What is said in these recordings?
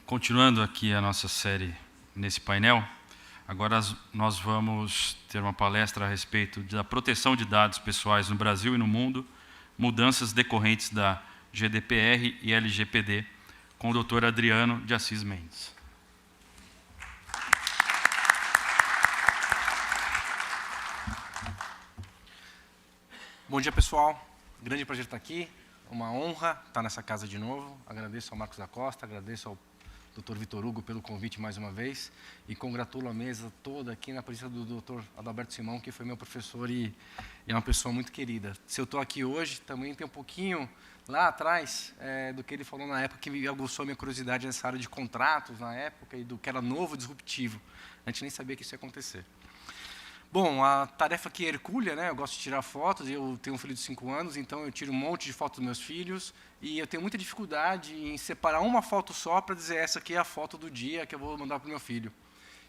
Continuando aqui a nossa série nesse painel, agora nós vamos ter uma palestra a respeito da proteção de dados pessoais no Brasil e no mundo, mudanças decorrentes da GDPR e LGPD, com o Dr. Adriano de Assis Mendes. Bom dia, pessoal. Grande prazer estar aqui. Uma honra estar nessa casa de novo. Agradeço ao Marcos da Costa, agradeço ao Dr. Vitor Hugo pelo convite mais uma vez e congratulo a mesa toda aqui na presença do Dr. Adalberto Simão, que foi meu professor e é uma pessoa muito querida. Se eu estou aqui hoje, também tem um pouquinho lá atrás do que ele falou na época, que aguçou a minha curiosidade nessa área de contratos na época e do que era novo, disruptivo. A gente nem sabia que isso ia acontecer. Bom, a tarefa aqui é hercúlea, né? Eu gosto de tirar fotos, eu tenho um filho de 5 anos, então eu tiro um monte de fotos dos meus filhos, e eu tenho muita dificuldade em separar uma foto só para dizer essa aqui é a foto do dia que eu vou mandar para o meu filho.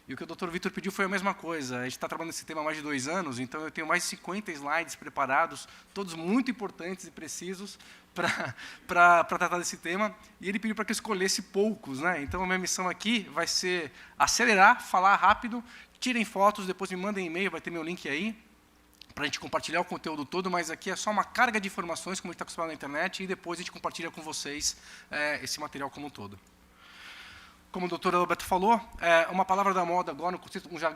E o que o Dr. Vitor pediu foi a mesma coisa. A gente está trabalhando nesse tema há mais de 2 anos, então eu tenho mais de 50 slides preparados, todos muito importantes e precisos para tratar desse tema, e ele pediu para que eu escolhesse poucos, né? Então a minha missão aqui vai ser acelerar, falar rápido. Tirem fotos, depois me mandem e-mail, vai ter meu link aí, para a gente compartilhar o conteúdo todo, mas aqui é só uma carga de informações, como a gente está acostumado na internet, e depois a gente compartilha com vocês esse material como um todo. Como o Dr. Alberto falou, uma palavra da moda agora,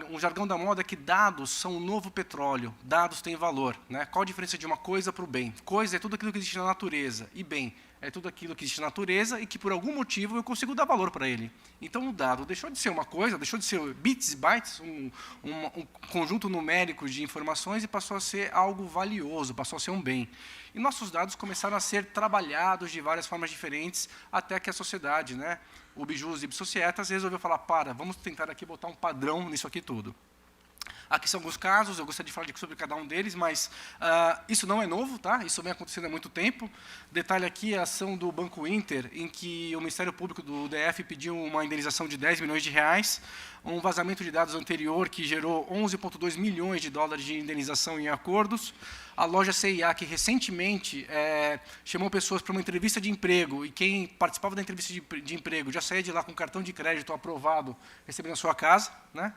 um jargão da moda é que dados são o novo petróleo, dados têm valor, né? Qual a diferença de uma coisa para o bem? Coisa é tudo aquilo que existe na natureza, e bem é tudo aquilo que existe na natureza e que, por algum motivo, eu consigo dar valor para ele. Então, o dado deixou de ser uma coisa, deixou de ser bits e bytes, um conjunto numérico de informações, e passou a ser algo valioso, passou a ser um bem. E nossos dados começaram a ser trabalhados de várias formas diferentes, até que a sociedade, né, o Bijus e Societas, resolveu falar, vamos tentar aqui botar um padrão nisso aqui tudo. Aqui são alguns casos, eu gostaria de falar sobre cada um deles, mas isso não é novo, tá? Isso vem acontecendo há muito tempo. Detalhe aqui a ação do Banco Inter, em que o Ministério Público do DF pediu uma indenização de 10 milhões de reais, um vazamento de dados anterior que gerou 11,2 milhões de dólares de indenização em acordos, a loja CIA, que recentemente chamou pessoas para uma entrevista de emprego, e quem participava da entrevista de emprego já saía de lá com cartão de crédito aprovado, recebendo a sua casa, né?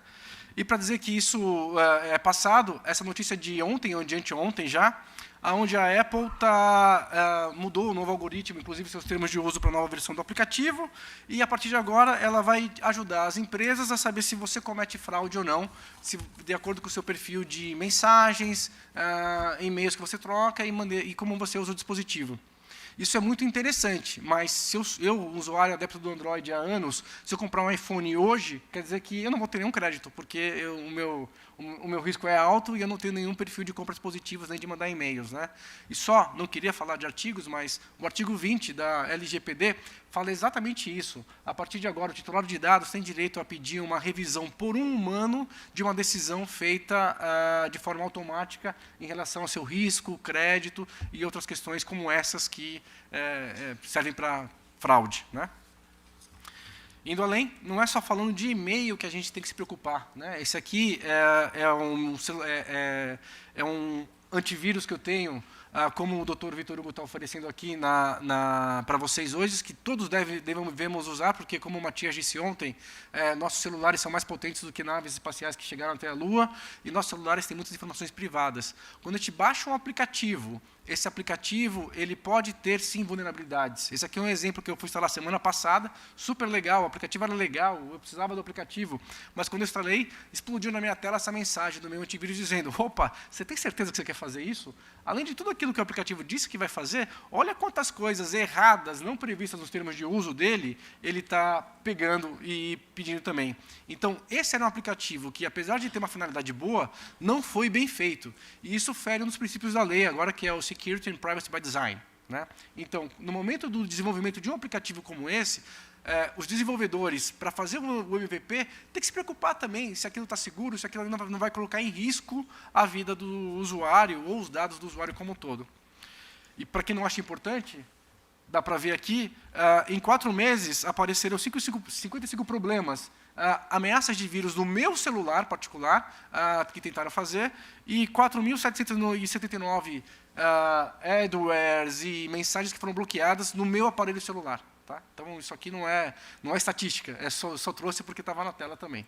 E para dizer que isso é passado, essa notícia de ontem, ou de anteontem já, onde a Apple mudou o novo algoritmo, inclusive seus termos de uso para a nova versão do aplicativo, e a partir de agora ela vai ajudar as empresas a saber se você comete fraude ou não, de acordo com o seu perfil de mensagens, e-mails que você troca e como você usa o dispositivo. Isso é muito interessante, mas se eu, usuário adepto do Android há anos, se eu comprar um iPhone hoje, quer dizer que eu não vou ter nenhum crédito, porque o meu risco é alto e eu não tenho nenhum perfil de compras positivas nem de mandar e-mails, né? E não queria falar de artigos, mas o artigo 20 da LGPD fala exatamente isso. A partir de agora, o titular de dados tem direito a pedir uma revisão por um humano de uma decisão feita de forma automática em relação ao seu risco, crédito e outras questões como essas que servem para fraude, né? Indo além, não é só falando de e-mail que a gente tem que se preocupar, né? Esse aqui é um antivírus que eu tenho, como o Dr. Vitor Hugo está oferecendo aqui para vocês hoje, que todos devemos usar, porque, como o Matias disse ontem, nossos celulares são mais potentes do que naves espaciais que chegaram até a Lua, e nossos celulares têm muitas informações privadas. Quando a gente baixa um aplicativo, esse aplicativo ele pode ter, sim, vulnerabilidades. Esse aqui é um exemplo que eu fui instalar semana passada, super legal, o aplicativo era legal, eu precisava do aplicativo, mas quando eu instalei, explodiu na minha tela essa mensagem do meu antivírus dizendo, opa, você tem certeza que você quer fazer isso? Além de tudo aquilo que o aplicativo disse que vai fazer, olha quantas coisas erradas, não previstas nos termos de uso dele, ele está pegando e pedindo também. Então, esse era um aplicativo que, apesar de ter uma finalidade boa, não foi bem feito. E isso fere um dos princípios da lei, agora que é o Security and Privacy by Design, né? Então, no momento do desenvolvimento de um aplicativo como esse, os desenvolvedores, para fazer o MVP, tem que se preocupar também se aquilo está seguro, se aquilo não vai colocar em risco a vida do usuário ou os dados do usuário como um todo. E, para quem não acha importante, dá para ver aqui, em 4 meses apareceram 55 problemas, ameaças de vírus no meu celular particular, que tentaram fazer, e 4.779 adwares e mensagens que foram bloqueadas no meu aparelho celular. Tá? Então, isso aqui não é estatística, só trouxe porque estava na tela também.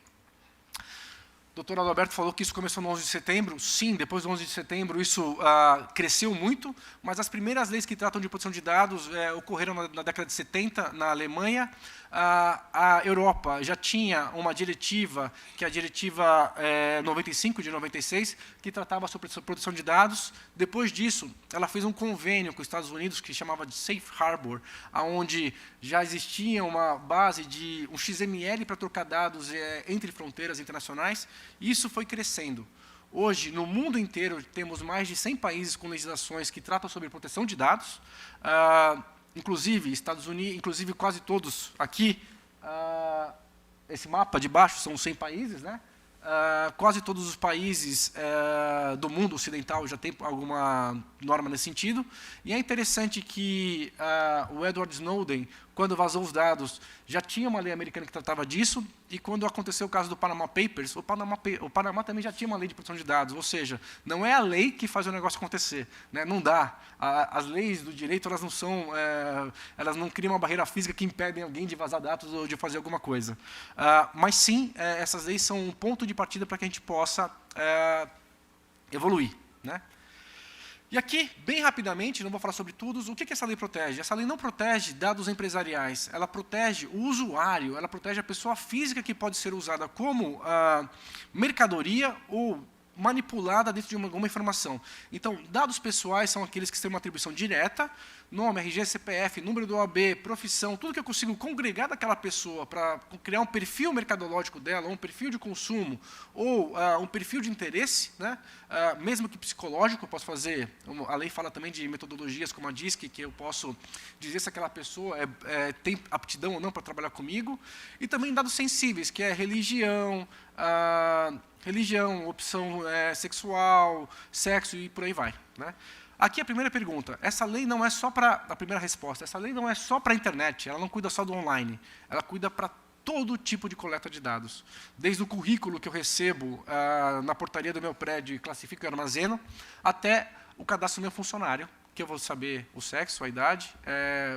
O doutor Adalberto falou que isso começou no 11 de setembro. Sim, depois do 11 de setembro isso cresceu muito, mas as primeiras leis que tratam de proteção de dados ocorreram na década de 70, na Alemanha. A Europa já tinha uma diretiva, que é a diretiva 95 de 96, que tratava sobre proteção de dados. Depois disso, ela fez um convênio com os Estados Unidos, que chamava de Safe Harbor, onde já existia uma base de um XML para trocar dados entre fronteiras internacionais. E isso foi crescendo. Hoje, no mundo inteiro, temos mais de 100 países com legislações que tratam sobre proteção de dados. Inclusive, Estados Unidos, inclusive quase todos aqui, esse mapa de baixo são 100 países, né? Quase todos os países do mundo ocidental já têm alguma norma nesse sentido. E é interessante que o Edward Snowden, quando vazou os dados, já tinha uma lei americana que tratava disso, e quando aconteceu o caso do Panama Papers, o Panamá também já tinha uma lei de proteção de dados, ou seja, não é a lei que faz o negócio acontecer, né? Não dá. As leis do direito, elas não são, elas não criam uma barreira física que impedem alguém de vazar dados ou de fazer alguma coisa. Mas sim, essas leis são um ponto de partida para que a gente possa evoluir, né? E aqui, bem rapidamente, não vou falar sobre tudo, o que essa lei protege? Essa lei não protege dados empresariais, ela protege o usuário, ela protege a pessoa física que pode ser usada como mercadoria ou manipulada dentro de alguma informação. Então, dados pessoais são aqueles que têm uma atribuição direta, nome, RG, CPF, número do OAB, profissão, tudo que eu consigo congregar daquela pessoa para criar um perfil mercadológico dela, ou um perfil de consumo, ou um perfil de interesse, né? Mesmo que psicológico, eu posso fazer, a lei fala também de metodologias como a DISC, que eu posso dizer se aquela pessoa tem aptidão ou não para trabalhar comigo, e também dados sensíveis, que é religião, opção sexual, sexo e por aí vai, né? Aqui a primeira pergunta, essa lei não é só para, a primeira resposta, essa lei não é só para a internet, ela não cuida só do online, ela cuida para todo tipo de coleta de dados. Desde o currículo que eu recebo na portaria do meu prédio e classifico e armazeno, até o cadastro do meu funcionário, que eu vou saber o sexo, a idade,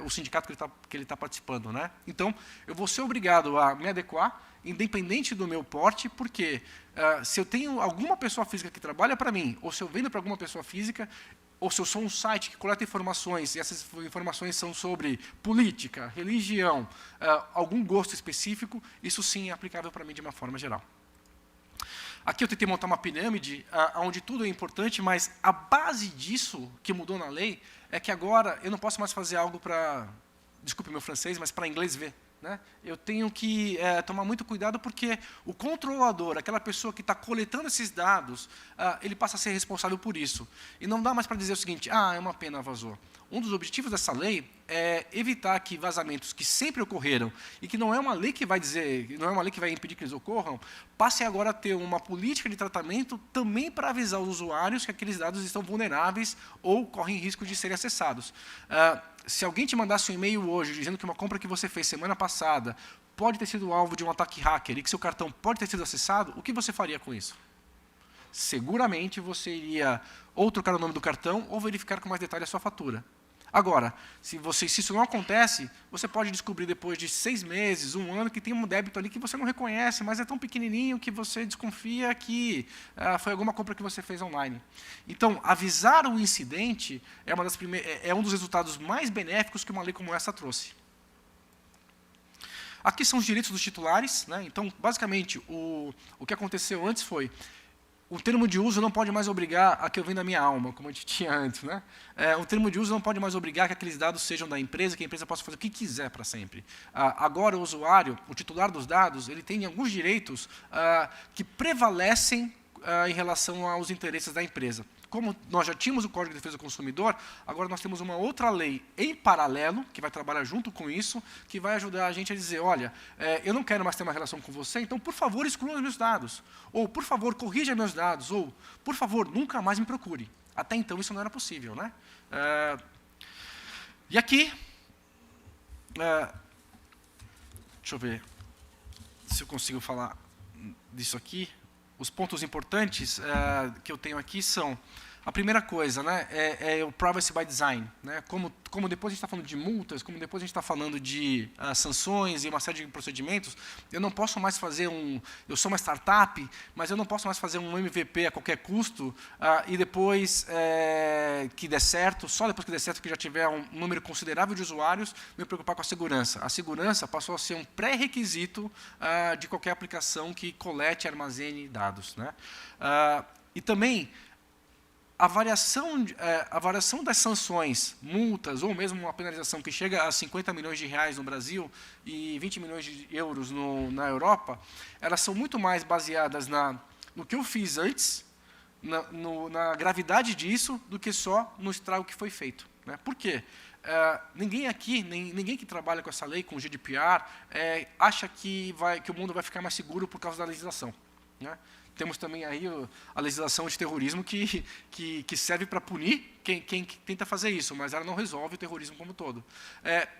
o sindicato que ele está participando, né? Então, eu vou ser obrigado a me adequar, independente do meu porte, porque se eu tenho alguma pessoa física que trabalha para mim, ou se eu vendo para alguma pessoa física, ou se eu sou um site que coleta informações, e essas informações são sobre política, religião, algum gosto específico, isso sim é aplicável para mim de uma forma geral. Aqui eu tentei montar uma pirâmide, onde tudo é importante, mas a base disso, que mudou na lei, é que agora eu não posso mais fazer algo para, desculpe meu francês, mas para inglês ver. Né? Eu tenho que tomar muito cuidado porque o controlador, aquela pessoa que está coletando esses dados, ele passa a ser responsável por isso. E não dá mais para dizer o seguinte, é uma pena, vazou. Um dos objetivos dessa lei é evitar que vazamentos que sempre ocorreram e que não é uma lei que vai dizer, não é uma lei que vai impedir que eles ocorram, passem agora a ter uma política de tratamento também para avisar os usuários que aqueles dados estão vulneráveis ou correm risco de serem acessados. Se alguém te mandasse um e-mail hoje dizendo que uma compra que você fez semana passada pode ter sido alvo de um ataque hacker e que seu cartão pode ter sido acessado, o que você faria com isso? Seguramente você iria ou trocar o nome do cartão ou verificar com mais detalhe a sua fatura. Agora, se isso não acontece, você pode descobrir depois de 6 meses, 1 ano, que tem um débito ali que você não reconhece, mas é tão pequenininho que você desconfia que foi alguma compra que você fez online. Então, avisar o incidente é um dos resultados mais benéficos que uma lei como essa trouxe. Aqui são os direitos dos titulares, né? Então, basicamente, o que aconteceu antes foi o termo de uso não pode mais obrigar a que eu venda a minha alma, como a gente tinha antes, né? O termo de uso não pode mais obrigar que aqueles dados sejam da empresa, que a empresa possa fazer o que quiser para sempre. Agora, o usuário, o titular dos dados, ele tem alguns direitos que prevalecem em relação aos interesses da empresa. Como nós já tínhamos o Código de Defesa do Consumidor, agora nós temos uma outra lei em paralelo, que vai trabalhar junto com isso, que vai ajudar a gente a dizer, olha, eu não quero mais ter uma relação com você, então, por favor, exclua os meus dados. Ou, por favor, corrija meus dados. Ou, por favor, nunca mais me procure. Até então, isso não era possível, né? E aqui, deixa eu ver se eu consigo falar disso aqui. Os pontos importantes que eu tenho aqui são A primeira coisa, né, é o privacy by design, né? Como depois a gente está falando de multas, como depois a gente está falando de sanções e uma série de procedimentos, eu não posso mais fazer eu sou uma startup, mas eu não posso mais fazer um MVP a qualquer custo e depois que der certo, só depois que der certo, que já tiver um número considerável de usuários, me preocupar com a segurança. A segurança passou a ser um pré-requisito de qualquer aplicação que colete e armazene dados, né? E também a variação das sanções, multas, ou mesmo uma penalização que chega a 50 milhões de reais no Brasil e 20 milhões de euros na Europa, elas são muito mais baseadas no que eu fiz antes, na gravidade disso, do que só no estrago que foi feito, né? Por quê? Ninguém aqui, ninguém que trabalha com essa lei, com o GDPR, acha que o mundo vai ficar mais seguro por causa da legislação, né? Temos também aí a legislação de terrorismo que serve para punir quem tenta fazer isso, mas ela não resolve o terrorismo como um todo.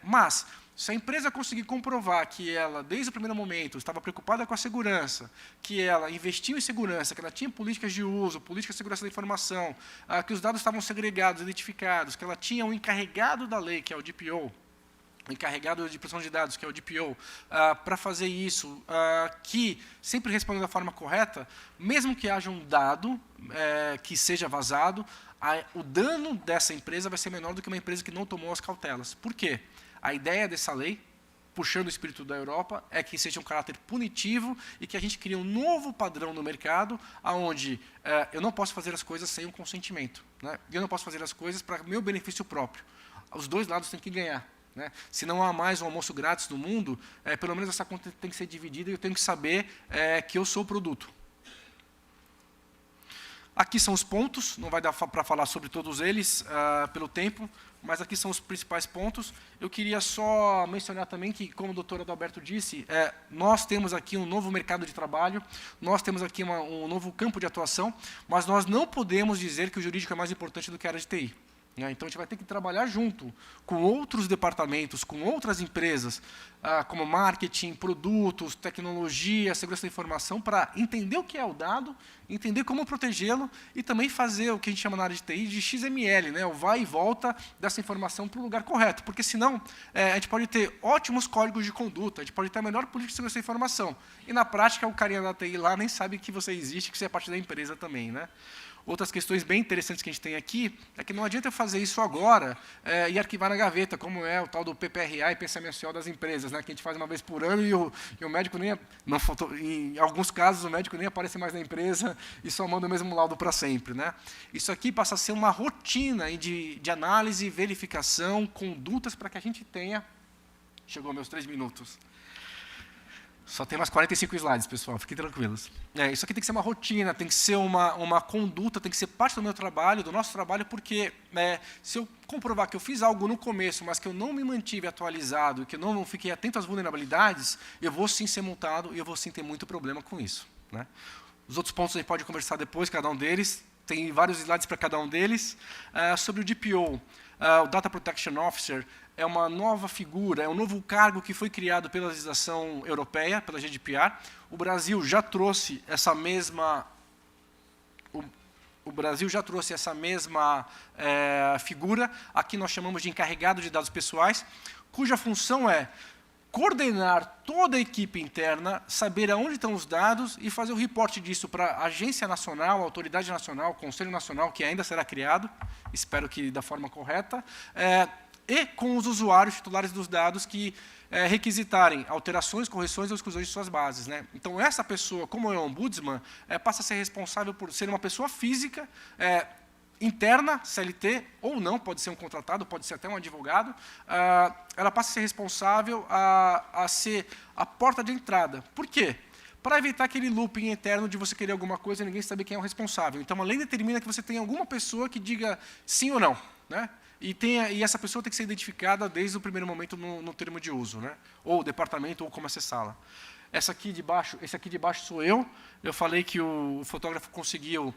Mas, se a empresa conseguir comprovar que ela, desde o primeiro momento, estava preocupada com a segurança, que ela investiu em segurança, que ela tinha políticas de uso, políticas de segurança da informação, que os dados estavam segregados, identificados, que ela tinha um encarregado da lei, que é o DPO, encarregado de proteção de dados, que é o DPO, para fazer isso, que sempre respondendo da forma correta, mesmo que haja um dado que seja vazado, o dano dessa empresa vai ser menor do que uma empresa que não tomou as cautelas. Por quê? A ideia dessa lei, puxando o espírito da Europa, é que seja um caráter punitivo e que a gente crie um novo padrão no mercado, onde eu não posso fazer as coisas sem um consentimento, né? Eu não posso fazer as coisas para meu benefício próprio. Os dois lados têm que ganhar, né? Se não há mais um almoço grátis no mundo, pelo menos essa conta tem que ser dividida e eu tenho que saber que eu sou o produto. Aqui são os pontos, não vai dar para falar sobre todos eles pelo tempo, mas aqui são os principais pontos. Eu queria só mencionar também que, como o doutor Adalberto disse, nós temos aqui um novo mercado de trabalho, nós temos aqui um novo campo de atuação, mas nós não podemos dizer que o jurídico é mais importante do que a área de TI. Então, a gente vai ter que trabalhar junto com outros departamentos, com outras empresas, como marketing, produtos, tecnologia, segurança da informação, para entender o que é o dado, entender como protegê-lo e também fazer o que a gente chama na área de TI de XML, né? O vai e volta dessa informação para o lugar correto. Porque, senão, a gente pode ter ótimos códigos de conduta, a gente pode ter a melhor política de segurança da informação. E, na prática, o carinha da TI lá nem sabe que você existe, que você é parte da empresa também, né? Outras questões bem interessantes que a gente tem aqui é que não adianta eu fazer isso agora e arquivar na gaveta, como é o tal do PPRA e pensamento social das empresas, né, que a gente faz uma vez por ano e o médico nem... em alguns casos, o médico nem aparece mais na empresa e só manda o mesmo laudo para sempre, né? Isso aqui passa a ser uma rotina de análise, verificação, condutas para que a gente tenha... Chegou meus 3 minutos. Só tem mais 45 slides, pessoal, fiquem tranquilos. Isso aqui tem que ser uma rotina, tem que ser uma conduta, tem que ser parte do meu trabalho, do nosso trabalho, porque se eu comprovar que eu fiz algo no começo, mas que eu não me mantive atualizado, que eu não fiquei atento às vulnerabilidades, eu vou sim ser multado e eu vou sim ter muito problema com isso, né? Os outros pontos a gente pode conversar depois, cada um deles, tem vários slides para cada um deles. Sobre o DPO, o Data Protection Officer, é uma nova figura, é um novo cargo que foi criado pela legislação europeia, pela GDPR. O Brasil já trouxe essa mesma figura. Aqui nós chamamos de encarregado de dados pessoais, cuja função é coordenar toda a equipe interna, saber aonde estão os dados e fazer o reporte disso para a agência nacional, a autoridade nacional, o Conselho Nacional, que ainda será criado, espero que da forma correta, e com os usuários titulares dos dados que requisitarem alterações, correções ou exclusões de suas bases, né? Então, essa pessoa, como é o ombudsman, passa a ser responsável por ser uma pessoa física, interna, CLT, ou não, pode ser um contratado, pode ser até um advogado, ela passa a ser responsável a ser a porta de entrada. Por quê? Para evitar aquele looping eterno de você querer alguma coisa e ninguém saber quem é o responsável. Então, a lei determina que você tenha alguma pessoa que diga sim ou não, né? E essa pessoa tem que ser identificada desde o primeiro momento no termo de uso, né? Ou departamento, ou como acessá-la. Esse aqui de baixo sou eu. Eu falei que o fotógrafo conseguiu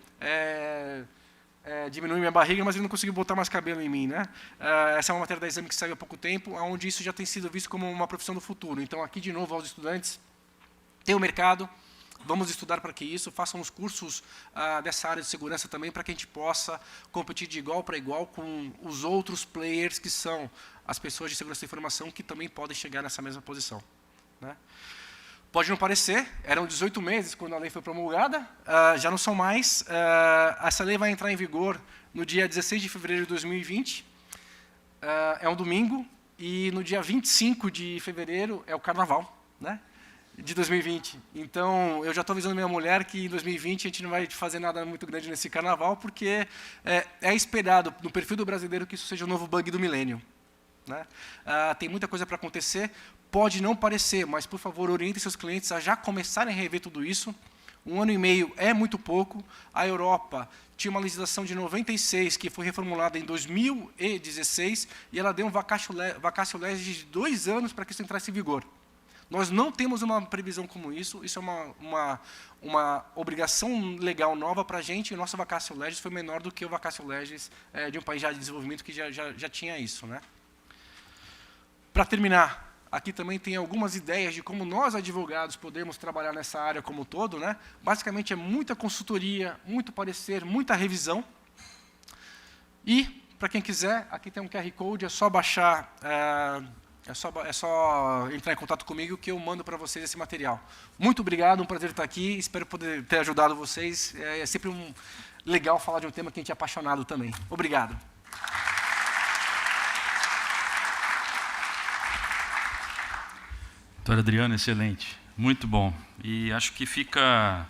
diminuir minha barriga, mas ele não conseguiu botar mais cabelo em mim, né? Essa é uma matéria da exame que saiu há pouco tempo, onde isso já tem sido visto como uma profissão do futuro. Então, aqui, de novo, aos estudantes, tem o mercado, Vamos estudar para que isso, façam os cursos dessa área de segurança também, para que a gente possa competir de igual para igual com os outros players, que são as pessoas de segurança da informação, que também podem chegar nessa mesma posição, né? Pode não parecer, eram 18 meses quando a lei foi promulgada, já não são mais. Essa lei vai entrar em vigor no dia 16 de fevereiro de 2020, é um domingo, e no dia 25 de fevereiro é o Carnaval, né, de 2020. Então, eu já estou avisando minha mulher que em 2020 a gente não vai fazer nada muito grande nesse Carnaval, porque é esperado, no perfil do brasileiro, que isso seja o novo bug do milênio, né? Tem muita coisa para acontecer. Pode não parecer, mas, por favor, orientem seus clientes a já começarem a rever tudo isso. 1 ano e meio é muito pouco. A Europa tinha uma legislação de 96, que foi reformulada em 2016, e ela deu um vacatio legis de 2 anos para que isso entrasse em vigor. Nós não temos uma previsão como isso é uma obrigação legal nova para a gente, e o nosso vacatio legis foi menor do que o vacatio legis de um país já de desenvolvimento que já tinha isso, né? Para terminar, aqui também tem algumas ideias de como nós, advogados, podemos trabalhar nessa área como um todo, né? Basicamente, é muita consultoria, muito parecer, muita revisão. E, para quem quiser, aqui tem um QR Code, é só baixar, é só entrar em contato comigo que eu mando para vocês esse material. Muito obrigado, um prazer estar aqui, espero poder ter ajudado vocês. É sempre legal falar de um tema que a gente é apaixonado também. Obrigado. Doutor Adriano, excelente, muito bom. E acho que fica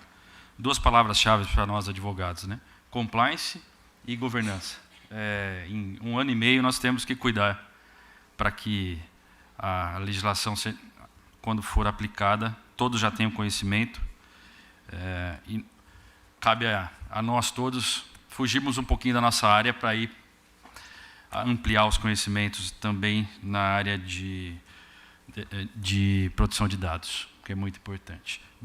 2 palavras-chave para nós advogados, né? Compliance e governança. Em 1 ano e meio nós temos que cuidar para que a legislação, quando for aplicada, todos já tenham conhecimento. E cabe a nós todos fugirmos um pouquinho da nossa área para ir ampliar os conhecimentos também na área de proteção de dados, que é muito importante. Bom,